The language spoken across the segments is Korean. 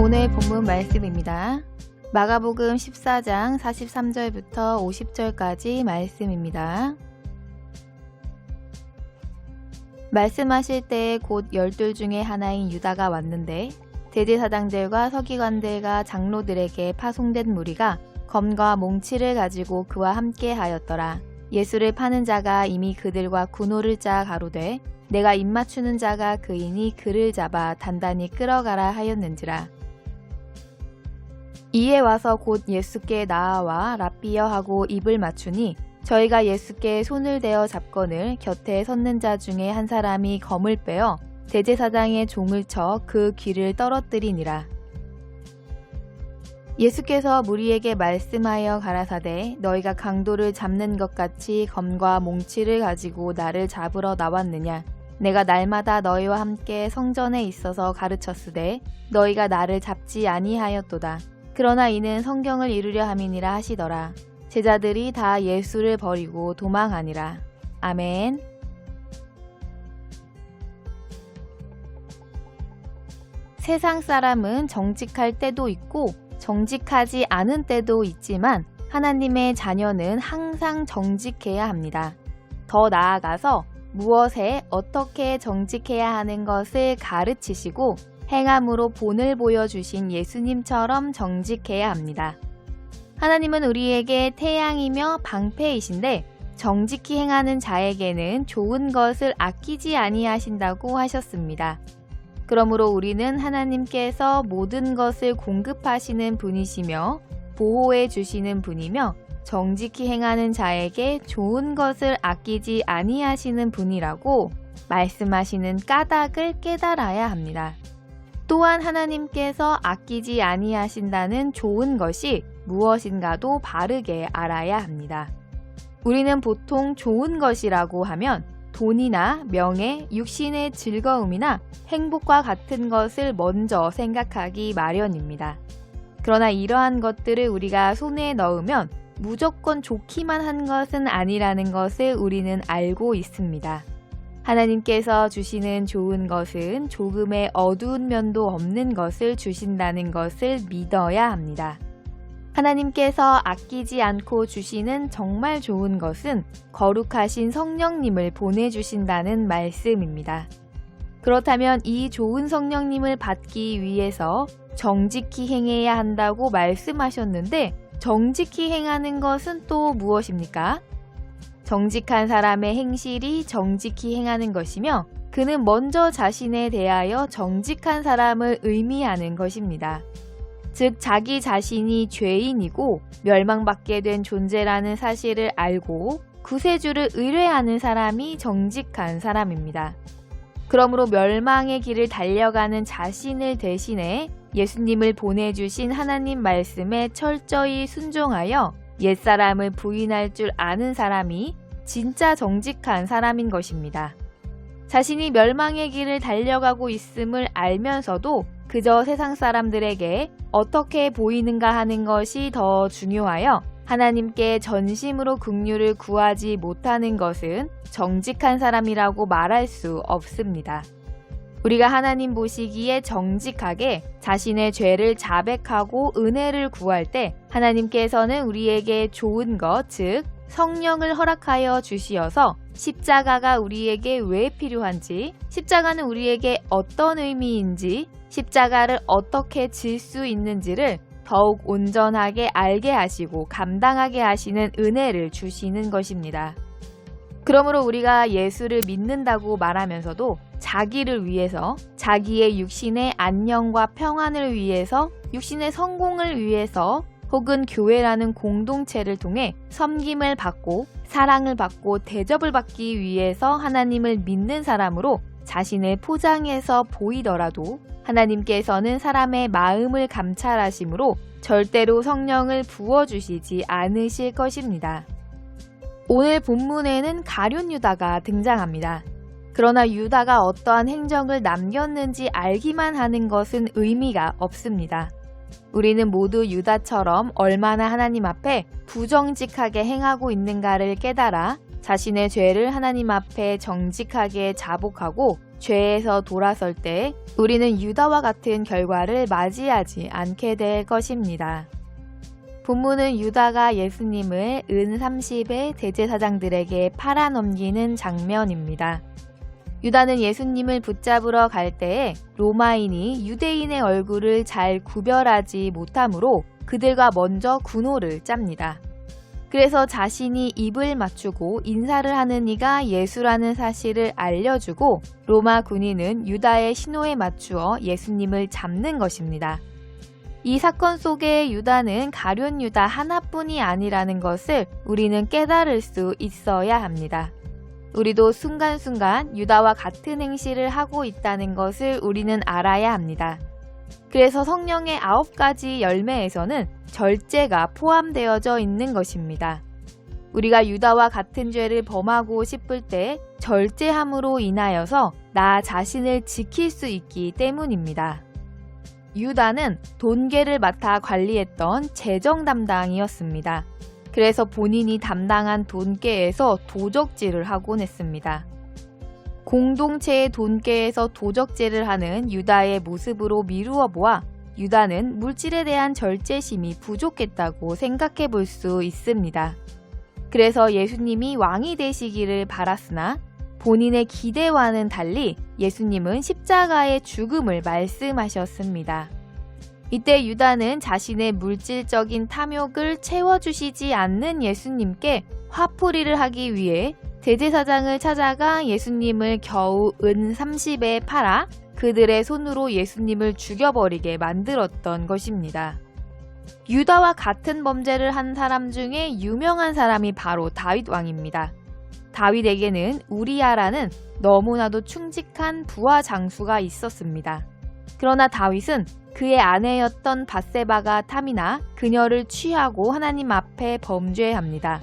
오늘 본문 말씀입니다. 마가복음 14장 43절부터 50절까지 말씀입니다. 말씀하실 때에 곧 12 중에 하나인 유다가 왔는데 대제사장들과 서기관들과 장로들에게 파송된 무리가 검과 몽치를 가지고 그와 함께 하였더라. 예수를 파는 자가 이미 그들과 군호를 짜 가로되 내가 입맞추는 자가 그이니 그를 잡아 단단히 끌어가라 하였는지라. 이에 와서 곧 예수께 나아와 랍비여 하고 입을 맞추니 저희가 예수께 손을 대어 잡거늘 곁에 섰는 자 중에 한 사람이 검을 빼어 대제사장의 종을 쳐 그 귀를 떨어뜨리니라. 예수께서 무리에게 말씀하여 가라사대 너희가 강도를 잡는 것 같이 검과 몽치를 가지고 나를 잡으러 나왔느냐. 내가 날마다 너희와 함께 성전에 있어서 가르쳤으되 너희가 나를 잡지 아니하였도다. 그러나 이는 성경을 이루려 함이니라 하시더라. 제자들이 다 예수를 버리고 도망하니라. 아멘. 세상 사람은 정직할 때도 있고 정직하지 않은 때도 있지만 하나님의 자녀는 항상 정직해야 합니다. 더 나아가서 무엇에 어떻게 정직해야 하는 것을 가르치시고 행함으로 본을 보여주신 예수님처럼 정직해야 합니다. 하나님은 우리에게 태양이며 방패이신데 정직히 행하는 자에게는 좋은 것을 아끼지 아니하신다고 하셨습니다. 그러므로 우리는 하나님께서 모든 것을 공급하시는 분이시며 보호해 주시는 분이며 정직히 행하는 자에게 좋은 것을 아끼지 아니하시는 분이라고 말씀하시는 까닭을 깨달아야 합니다. 또한 하나님께서 아끼지 아니하신다는 좋은 것이 무엇인가도 바르게 알아야 합니다. 우리는 보통 좋은 것이라고 하면 돈이나 명예, 육신의 즐거움이나 행복과 같은 것을 먼저 생각하기 마련입니다. 그러나 이러한 것들을 우리가 손에 넣으면 무조건 좋기만 한 것은 아니라는 것을 우리는 알고 있습니다. 하나님께서 주시는 좋은 것은 조금의 어두운 면도 없는 것을 주신다는 것을 믿어야 합니다. 하나님께서 아끼지 않고 주시는 정말 좋은 것은 거룩하신 성령님을 보내주신다는 말씀입니다. 그렇다면 이 좋은 성령님을 받기 위해서 정직히 행해야 한다고 말씀하셨는데 정직히 행하는 것은 또 무엇입니까? 정직한 사람의 행실이 정직히 행하는 것이며 그는 먼저 자신에 대하여 정직한 사람을 의미하는 것입니다. 즉 자기 자신이 죄인이고 멸망받게 된 존재라는 사실을 알고 구세주를 의뢰하는 사람이 정직한 사람입니다. 그러므로 멸망의 길을 달려가는 자신을 대신해 예수님을 보내주신 하나님 말씀에 철저히 순종하여 옛사람을 부인할 줄 아는 사람이 진짜 정직한 사람인 것입니다. 자신이 멸망의 길을 달려가고 있음을 알면서도 그저 세상 사람들에게 어떻게 보이는가 하는 것이 더 중요하여 하나님께 전심으로 긍휼을 구하지 못하는 것은 정직한 사람이라고 말할 수 없습니다. 우리가 하나님 보시기에 정직하게 자신의 죄를 자백하고 은혜를 구할 때 하나님께서는 우리에게 좋은 것, 즉 성령을 허락하여 주시어서 십자가가 우리에게 왜 필요한지, 십자가는 우리에게 어떤 의미인지, 십자가를 어떻게 질 수 있는지를 더욱 온전하게 알게 하시고 감당하게 하시는 은혜를 주시는 것입니다. 그러므로 우리가 예수를 믿는다고 말하면서도 자기를 위해서, 자기의 육신의 안녕과 평안을 위해서, 육신의 성공을 위해서 혹은 교회라는 공동체를 통해 섬김을 받고 사랑을 받고 대접을 받기 위해서 하나님을 믿는 사람으로 자신을 포장해서 보이더라도 하나님께서는 사람의 마음을 감찰하심으로 절대로 성령을 부어주시지 않으실 것입니다. 오늘 본문에는 가룟 유다가 등장합니다. 그러나 유다가 어떠한 행적을 남겼는지 알기만 하는 것은 의미가 없습니다. 우리는 모두 유다처럼 얼마나 하나님 앞에 부정직하게 행하고 있는가를 깨달아 자신의 죄를 하나님 앞에 정직하게 자복하고 죄에서 돌아설 때 우리는 유다와 같은 결과를 맞이하지 않게 될 것입니다. 본문은 유다가 예수님을 은 30의 대제사장들에게 팔아넘기는 장면입니다. 유다는 예수님을 붙잡으러 갈 때에 로마인이 유대인의 얼굴을 잘 구별하지 못하므로 그들과 먼저 군호를 짭니다. 그래서 자신이 입을 맞추고 인사를 하는 이가 예수라는 사실을 알려주고 로마 군인은 유다의 신호에 맞추어 예수님을 잡는 것입니다. 이 사건 속에 유다는 가룟 유다 하나뿐이 아니라는 것을 우리는 깨달을 수 있어야 합니다. 우리도 순간순간 유다와 같은 행실을 하고 있다는 것을 우리는 알아야 합니다. 그래서 성령의 9가지 열매에서는 절제가 포함되어져 있는 것입니다. 우리가 유다와 같은 죄를 범하고 싶을 때 절제함으로 인하여서 나 자신을 지킬 수 있기 때문입니다. 유다는 돈계를 맡아 관리했던 재정 담당이었습니다. 그래서 본인이 담당한 돈계에서 도적질을 하곤 했습니다. 공동체의 돈계에서 도적질을 하는 유다의 모습으로 미루어 보아 유다는 물질에 대한 절제심이 부족했다고 생각해 볼 수 있습니다. 그래서 예수님이 왕이 되시기를 바랐으나 본인의 기대와는 달리 예수님은 십자가의 죽음을 말씀하셨습니다. 이때 유다는 자신의 물질적인 탐욕을 채워주시지 않는 예수님께 화풀이를 하기 위해 대제사장을 찾아가 예수님을 겨우 은 30에 팔아 그들의 손으로 예수님을 죽여버리게 만들었던 것입니다. 유다와 같은 범죄를 한 사람 중에 유명한 사람이 바로 다윗 왕입니다. 다윗에게는 우리야라는 너무나도 충직한 부하 장수가 있었습니다. 그러나 다윗은 그의 아내였던 밧세바가 탐이나 그녀를 취하고 하나님 앞에 범죄합니다.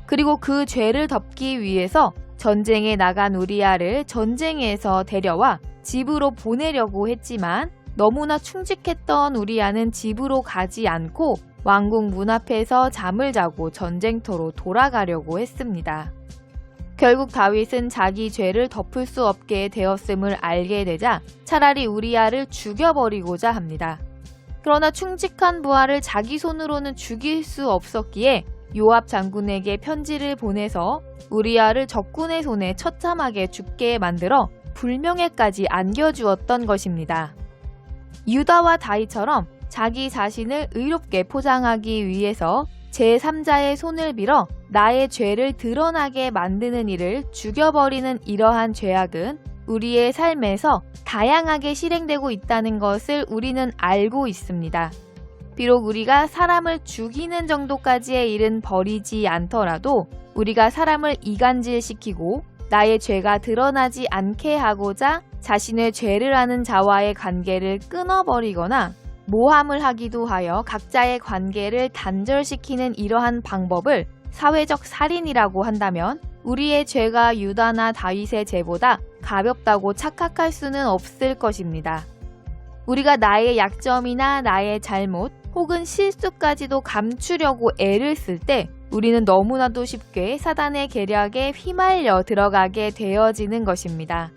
그리고 그 죄를 덮기 위해서 전쟁에 나간 우리야를 전쟁에서 데려와 집으로 보내려고 했지만 너무나 충직했던 우리야는 집으로 가지 않고 왕궁 문 앞에서 잠을 자고 전쟁터로 돌아가려고 했습니다. 결국 다윗은 자기 죄를 덮을 수 없게 되었음을 알게 되자 차라리 우리야를 죽여버리고자 합니다. 그러나 충직한 부하를 자기 손으로는 죽일 수 없었기에 요압 장군에게 편지를 보내서 우리야를 적군의 손에 처참하게 죽게 만들어 불명예까지 안겨주었던 것입니다. 유다와 다윗처럼 자기 자신을 의롭게 포장하기 위해서 제3자의 손을 빌어 나의 죄를 드러나게 만드는 이를 죽여버리는 이러한 죄악은 우리의 삶에서 다양하게 실행되고 있다는 것을 우리는 알고 있습니다. 비록 우리가 사람을 죽이는 정도까지의 일은 벌이지 않더라도 우리가 사람을 이간질시키고 나의 죄가 드러나지 않게 하고자 자신의 죄를 아는 자와의 관계를 끊어버리거나 모함을 하기도 하여 각자의 관계를 단절시키는 이러한 방법을 사회적 살인이라고 한다면 우리의 죄가 유다나 다윗의 죄보다 가볍다고 착각할 수는 없을 것입니다. 우리가 나의 약점이나 나의 잘못 혹은 실수까지도 감추려고 애를 쓸 때 우리는 너무나도 쉽게 사단의 계략에 휘말려 들어가게 되어지는 것입니다.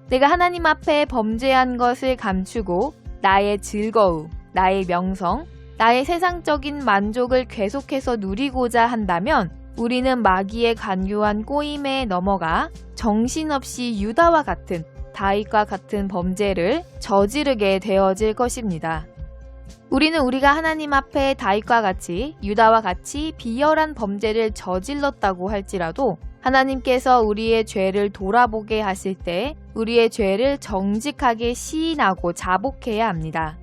내가 하나님 앞에 범죄한 것을 감추고 나의 즐거움, 나의 명성, 나의 세상적인 만족을 계속해서 누리고자 한다면 우리는 마귀의 간교한 꼬임에 넘어가 정신없이 유다와 같은 다윗과 같은 범죄를 저지르게 되어질 것입니다. 우리는 우리가 하나님 앞에 다윗과 같이 유다와 같이 비열한 범죄를 저질렀다고 할지라도 하나님께서 우리의 죄를 돌아보게 하실 때 우리의 죄를 정직하게 시인하고 자복해야 합니다.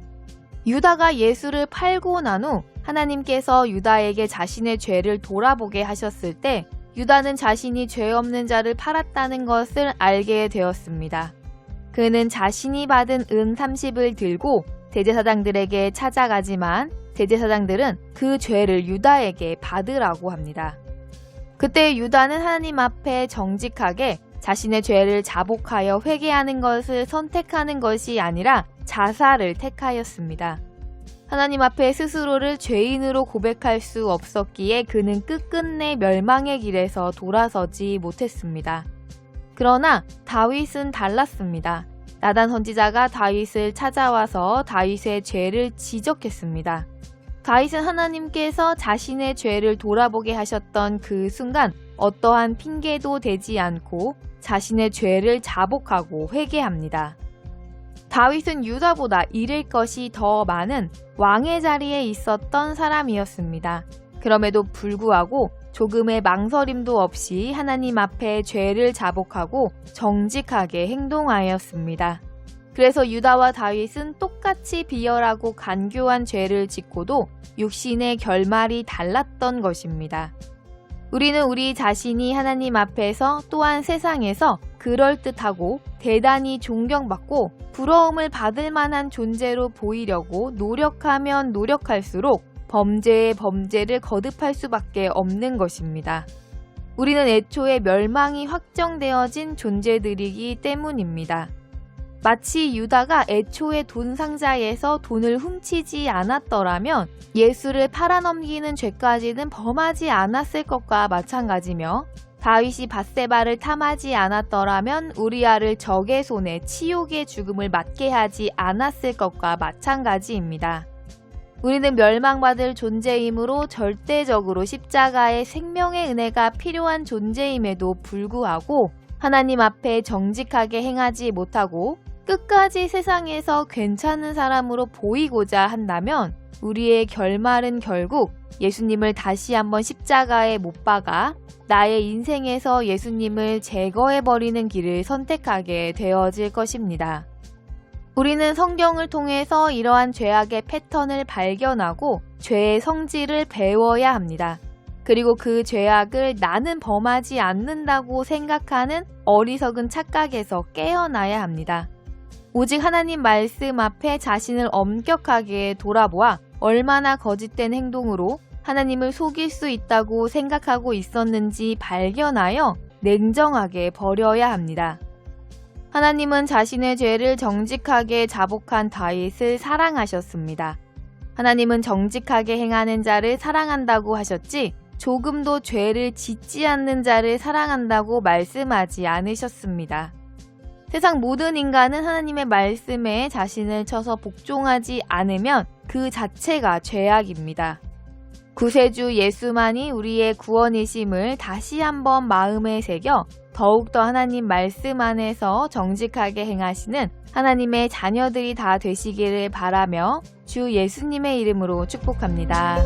유다가 예수를 팔고 난 후 하나님께서 유다에게 자신의 죄를 돌아보게 하셨을 때 유다는 자신이 죄 없는 자를 팔았다는 것을 알게 되었습니다. 그는 자신이 받은 은 30을 들고 대제사장들에게 찾아가지만 대제사장들은 그 죄를 유다에게 받으라고 합니다. 그때 유다는 하나님 앞에 정직하게 자신의 죄를 자복하여 회개하는 것을 선택하는 것이 아니라 자살을 택하였습니다. 하나님 앞에 스스로를 죄인으로 고백할 수 없었기에 그는 끝끝내 멸망의 길에서 돌아서지 못했습니다. 그러나 다윗은 달랐습니다. 나단 선지자가 다윗을 찾아와서 다윗의 죄를 지적했습니다. 다윗은 하나님께서 자신의 죄를 돌아보게 하셨던 그 순간 어떠한 핑계도 대지 않고 자신의 죄를 자복하고 회개합니다. 다윗은 유다보다 잃을 것이 더 많은 왕의 자리에 있었던 사람이었습니다. 그럼에도 불구하고 조금의 망설임도 없이 하나님 앞에 죄를 자복하고 정직하게 행동하였습니다. 그래서 유다와 다윗은 똑같이 비열하고 간교한 죄를 짓고도 육신의 결말이 달랐던 것입니다. 우리는 우리 자신이 하나님 앞에서 또한 세상에서 그럴듯하고 대단히 존경받고 부러움을 받을 만한 존재로 보이려고 노력하면 노력할수록 범죄에 범죄를 거듭할 수밖에 없는 것입니다. 우리는 애초에 멸망이 확정되어진 존재들이기 때문입니다. 마치 유다가 애초에 돈 상자에서 돈을 훔치지 않았더라면 예수를 팔아넘기는 죄까지는 범하지 않았을 것과 마찬가지며 다윗이 밧세바를 탐하지 않았더라면 우리아를 적의 손에 치욕의 죽음을 맞게 하지 않았을 것과 마찬가지입니다. 우리는 멸망받을 존재이므로 절대적으로 십자가의 생명의 은혜가 필요한 존재임에도 불구하고 하나님 앞에 정직하게 행하지 못하고 끝까지 세상에서 괜찮은 사람으로 보이고자 한다면 우리의 결말은 결국 예수님을 다시 한번 십자가에 못 박아 나의 인생에서 예수님을 제거해버리는 길을 선택하게 되어질 것입니다. 우리는 성경을 통해서 이러한 죄악의 패턴을 발견하고 죄의 성질을 배워야 합니다. 그리고 그 죄악을 나는 범하지 않는다고 생각하는 어리석은 착각에서 깨어나야 합니다. 오직 하나님 말씀 앞에 자신을 엄격하게 돌아보아 얼마나 거짓된 행동으로 하나님을 속일 수 있다고 생각하고 있었는지 발견하여 냉정하게 버려야 합니다. 하나님은 자신의 죄를 정직하게 자복한 다윗을 사랑하셨습니다. 하나님은 정직하게 행하는 자를 사랑한다고 하셨지 조금도 죄를 짓지 않는 자를 사랑한다고 말씀하지 않으셨습니다. 세상 모든 인간은 하나님의 말씀에 자신을 쳐서 복종하지 않으면 그 자체가 죄악입니다. 구세주 예수만이 우리의 구원이심을 다시 한번 마음에 새겨 더욱더 하나님 말씀 안에서 정직하게 행하시는 하나님의 자녀들이 다 되시기를 바라며 주 예수님의 이름으로 축복합니다.